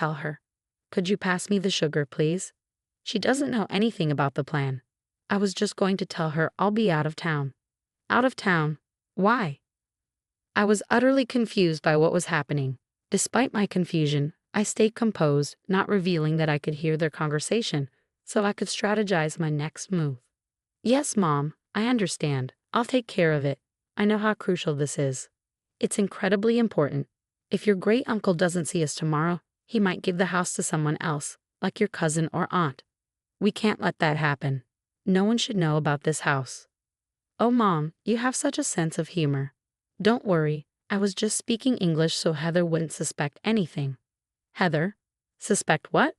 tell her. Could you pass me the sugar, please? She doesn't know anything about the plan. I was just going to tell her I'll be out of town. Out of town? Why? I was utterly confused by what was happening. Despite my confusion, I stayed composed, not revealing that I could hear their conversation, so I could strategize my next move. Yes, Mom, I understand. I'll take care of it. I know how crucial this is. It's incredibly important. If your great uncle doesn't see us tomorrow, he might give the house to someone else, like your cousin or aunt. We can't let that happen. No one should know about this house. Oh, Mom, you have such a sense of humor. Don't worry, I was just speaking English so Heather wouldn't suspect anything. Heather? Suspect what?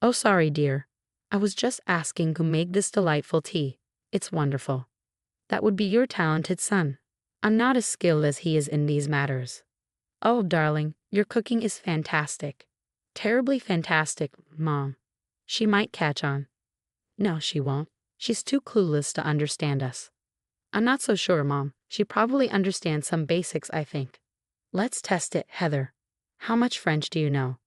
Oh, sorry, dear. I was just asking who made this delightful tea. It's wonderful. That would be your talented son. I'm not as skilled as he is in these matters. Oh, darling, your cooking is fantastic. Terribly fantastic, Mom. She might catch on. No, she won't. She's too clueless to understand us. I'm not so sure, Mom. She probably understands some basics, I think. Let's test it, Heather. How much French do you know?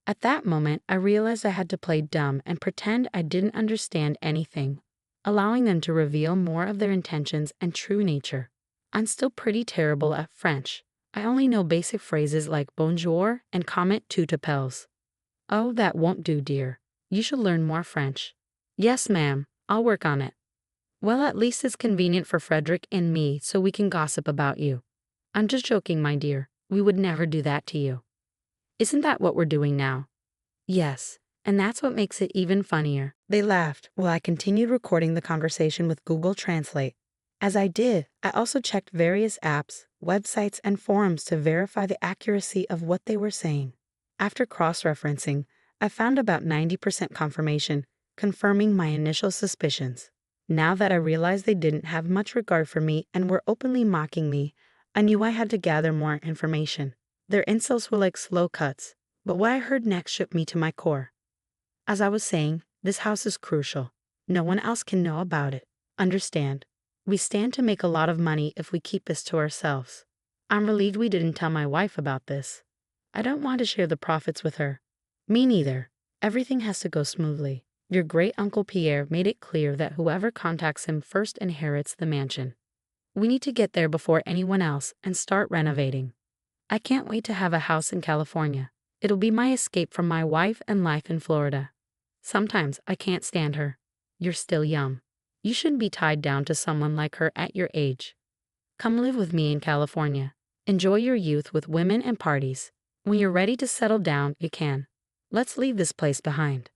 At that moment, I realized I had to play dumb and pretend I didn't understand anything, allowing them to reveal more of their intentions and true nature. I'm still pretty terrible at French. I only know basic phrases like bonjour and comment tout appels. Oh, that won't do, dear. You should learn more French. Yes, ma'am. I'll work on it. Well, at least it's convenient for Frederick and me so we can gossip about you. I'm just joking, my dear. We would never do that to you. Isn't that what we're doing now? Yes, and that's what makes it even funnier. They laughed while I continued recording the conversation with Google Translate. As I did, I also checked various apps, websites, and forums to verify the accuracy of what they were saying. After cross-referencing, I found about 90% confirmation, confirming my initial suspicions. Now that I realized they didn't have much regard for me and were openly mocking me, I knew I had to gather more information. Their insults were like slow cuts, but what I heard next shook me to my core. As I was saying, this house is crucial. No one else can know about it. Understand? We stand to make a lot of money if we keep this to ourselves. I'm relieved we didn't tell my wife about this. I don't want to share the profits with her. Me neither. Everything has to go smoothly. Your great-uncle Pierre made it clear that whoever contacts him first inherits the mansion. We need to get there before anyone else and start renovating. I can't wait to have a house in California. It'll be my escape from my wife and life in Florida. Sometimes I can't stand her. You're still young. You shouldn't be tied down to someone like her at your age. Come live with me in California. Enjoy your youth with women and parties. When you're ready to settle down, you can. Let's leave this place behind.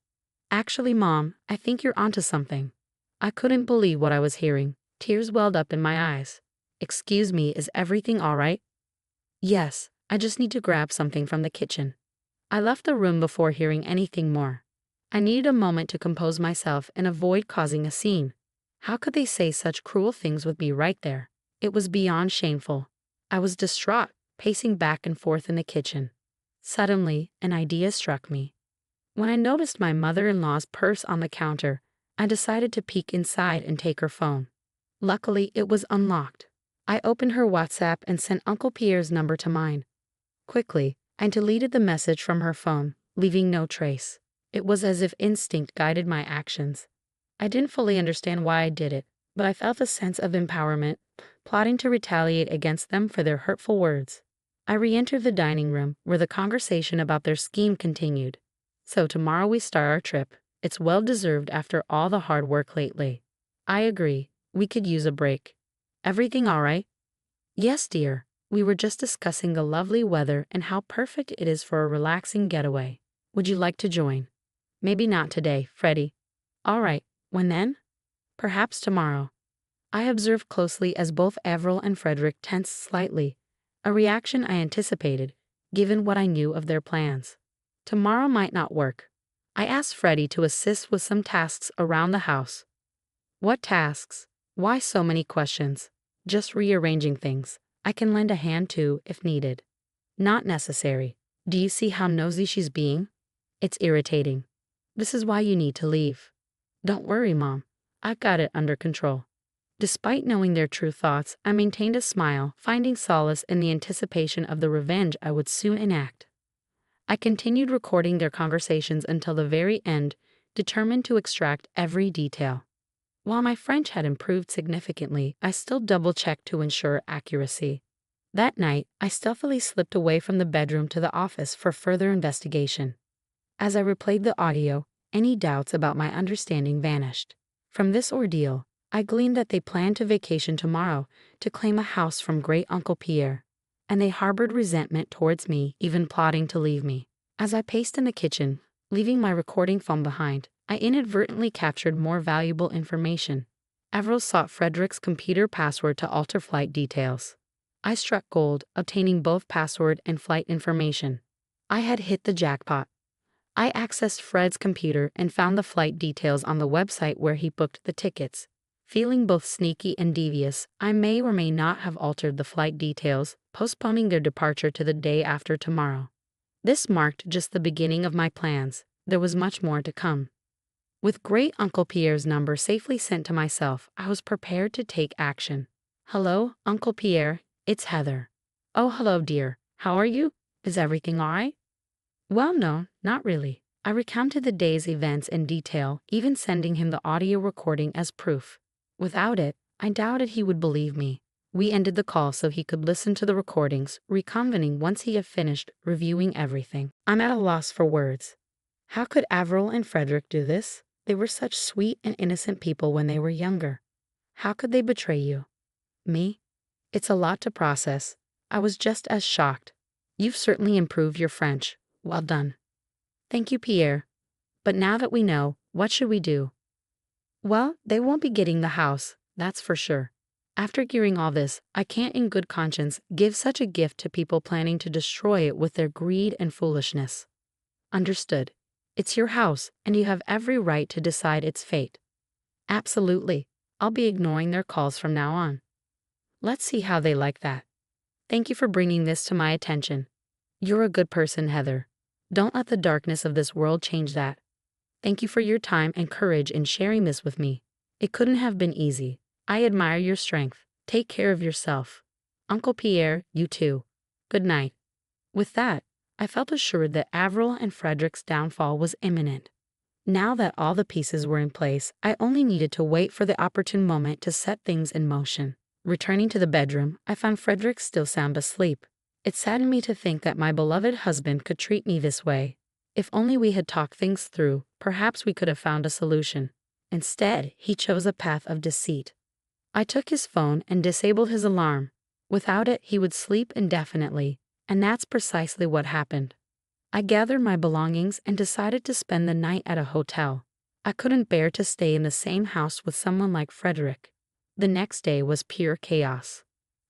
Actually, Mom, I think you're onto something. I couldn't believe what I was hearing. Tears welled up in my eyes. Excuse me, is everything all right? Yes, I just need to grab something from the kitchen. I left the room before hearing anything more. I needed a moment to compose myself and avoid causing a scene. How could they say such cruel things with me right there? It was beyond shameful. I was distraught, pacing back and forth in the kitchen. Suddenly, an idea struck me. When I noticed my mother-in-law's purse on the counter, I decided to peek inside and take her phone. Luckily, it was unlocked. I opened her WhatsApp and sent Uncle Pierre's number to mine. Quickly, I deleted the message from her phone, leaving no trace. It was as if instinct guided my actions. I didn't fully understand why I did it, but I felt a sense of empowerment, plotting to retaliate against them for their hurtful words. I re-entered the dining room, where the conversation about their scheme continued. So tomorrow we start our trip. It's well-deserved after all the hard work lately. I agree. We could use a break. Everything all right? Yes, dear. We were just discussing the lovely weather and how perfect it is for a relaxing getaway. Would you like to join? Maybe not today, Freddie. All right. When then? Perhaps tomorrow. I observed closely as both Avril and Frederick tensed slightly, a reaction I anticipated, given what I knew of their plans. Tomorrow might not work. I asked Freddie to assist with some tasks around the house. What tasks? Why so many questions? Just rearranging things. I can lend a hand too, if needed. Not necessary. Do you see how nosy she's being? It's irritating. This is why you need to leave. Don't worry, Mom. I've got it under control. Despite knowing their true thoughts, I maintained a smile, finding solace in the anticipation of the revenge I would soon enact. I continued recording their conversations until the very end, determined to extract every detail. While my French had improved significantly, I still double-checked to ensure accuracy. That night, I stealthily slipped away from the bedroom to the office for further investigation. As I replayed the audio, any doubts about my understanding vanished. From this ordeal, I gleaned that they planned to vacation tomorrow to claim a house from Great Uncle Pierre, and they harbored resentment towards me, even plotting to leave me. As I paced in the kitchen, leaving my recording phone behind, I inadvertently captured more valuable information. Avril sought Frederick's computer password to alter flight details. I struck gold, obtaining both password and flight information. I had hit the jackpot. I accessed Fred's computer and found the flight details on the website where he booked the tickets. Feeling both sneaky and devious, I may or may not have altered the flight details, postponing their departure to the day after tomorrow. This marked just the beginning of my plans. There was much more to come. With Great Uncle Pierre's number safely sent to myself, I was prepared to take action. "Hello, Uncle Pierre, it's Heather." "Oh, hello, dear. How are you? Is everything all right?" "Well, no, not really." I recounted the day's events in detail, even sending him the audio recording as proof. Without it, I doubted he would believe me. We ended the call so he could listen to the recordings, reconvening once he had finished reviewing everything. I'm at a loss for words. How could Avril and Frederick do this? They were such sweet and innocent people when they were younger. How could they betray you? Me? It's a lot to process. I was just as shocked. You've certainly improved your French. Well done. Thank you, Pierre. But now that we know, what should we do? Well, they won't be getting the house, that's for sure. After hearing all this, I can't in good conscience give such a gift to people planning to destroy it with their greed and foolishness. Understood. It's your house, and you have every right to decide its fate. Absolutely. I'll be ignoring their calls from now on. Let's see how they like that. Thank you for bringing this to my attention. You're a good person, Heather. Don't let the darkness of this world change that. Thank you for your time and courage in sharing this with me. It couldn't have been easy. I admire your strength. Take care of yourself. Uncle Pierre, you too. Good night. With that, I felt assured that Avril and Frederick's downfall was imminent. Now that all the pieces were in place, I only needed to wait for the opportune moment to set things in motion. Returning to the bedroom, I found Frederick still sound asleep. It saddened me to think that my beloved husband could treat me this way. If only we had talked things through, perhaps we could have found a solution. Instead, he chose a path of deceit. I took his phone and disabled his alarm. Without it, he would sleep indefinitely, and that's precisely what happened. I gathered my belongings and decided to spend the night at a hotel. I couldn't bear to stay in the same house with someone like Frederick. The next day was pure chaos.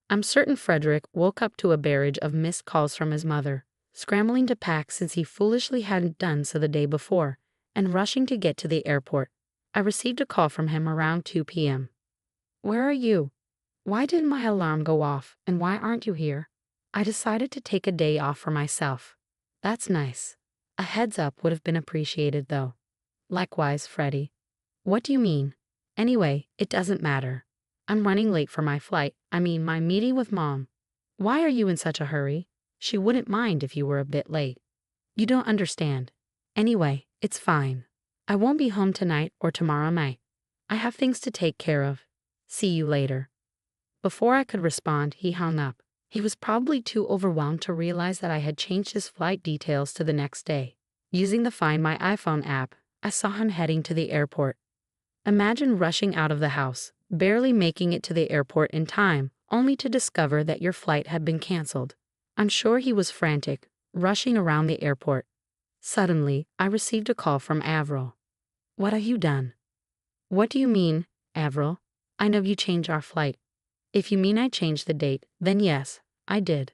I'm certain Frederick woke up to a barrage of missed calls from his mother, scrambling to pack since he foolishly hadn't done so the day before, and rushing to get to the airport. I received a call from him around 2 p.m. "Where are you? Why didn't my alarm go off, and why aren't you here?" I decided to take a day off for myself. That's nice. A heads up would have been appreciated though. Likewise, Freddie. What do you mean? Anyway, it doesn't matter. I'm running late for my flight, my meeting with Mom. Why are you in such a hurry? She wouldn't mind if you were a bit late. You don't understand. Anyway, it's fine. I won't be home tonight or tomorrow night. I have things to take care of. See you later. Before I could respond, he hung up. He was probably too overwhelmed to realize that I had changed his flight details to the next day. Using the Find My iPhone app, I saw him heading to the airport. Imagine rushing out of the house, barely making it to the airport in time, only to discover that your flight had been canceled. I'm sure he was frantic, rushing around the airport. Suddenly, I received a call from Avril. "What have you done?" "What do you mean, Avril? I know you changed our flight." "If you mean I changed the date, then yes, I did."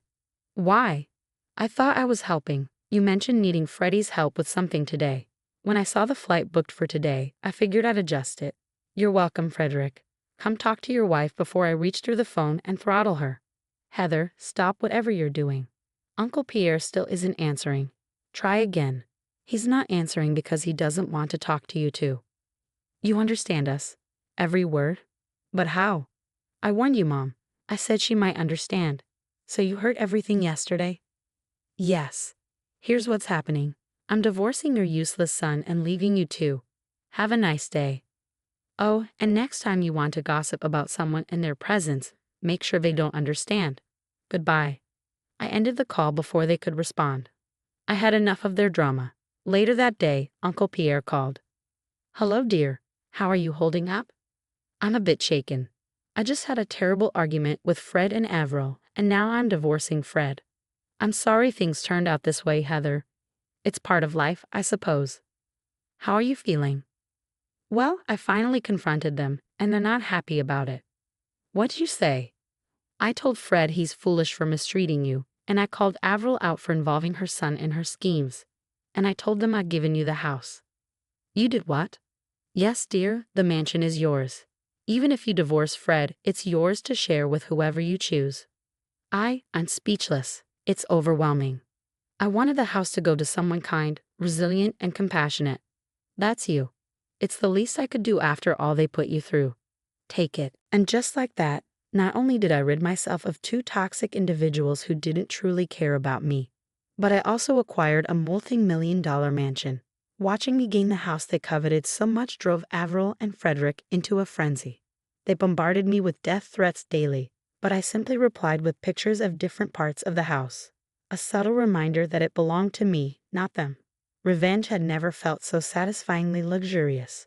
"Why?" "I thought I was helping. You mentioned needing Freddie's help with something today. When I saw the flight booked for today, I figured I'd adjust it." "You're welcome, Frederick. Come talk to your wife before I reach through the phone and throttle her." "Heather, stop whatever you're doing." Uncle Pierre still isn't answering. Try again. He's not answering because he doesn't want to talk to you too. You understand us? Every word? But how? I warned you, Mom. I said she might understand. So you heard everything yesterday? Yes. Here's what's happening. I'm divorcing your useless son and leaving you too. Have a nice day. Oh, and next time you want to gossip about someone in their presence, make sure they don't understand. Goodbye. I ended the call before they could respond. I had enough of their drama. Later that day, Uncle Pierre called. Hello, dear. How are you holding up? I'm a bit shaken. I just had a terrible argument with Fred and Avril, and now I'm divorcing Fred. I'm sorry things turned out this way, Heather. It's part of life, I suppose. How are you feeling? Well, I finally confronted them, and they're not happy about it. What'd you say? I told Fred he's foolish for mistreating you, and I called Avril out for involving her son in her schemes. And I told them I'd given you the house. You did what? Yes, dear, the mansion is yours. Even if you divorce Fred, it's yours to share with whoever you choose. I'm speechless. It's overwhelming. I wanted the house to go to someone kind, resilient, and compassionate. That's you. It's the least I could do after all they put you through. Take it. And just like that, not only did I rid myself of two toxic individuals who didn't truly care about me, but I also acquired a multi-million-dollar mansion. Watching me gain the house they coveted so much drove Avril and Frederick into a frenzy. They bombarded me with death threats daily, but I simply replied with pictures of different parts of the house. A subtle reminder that it belonged to me, not them. Revenge had never felt so satisfyingly luxurious.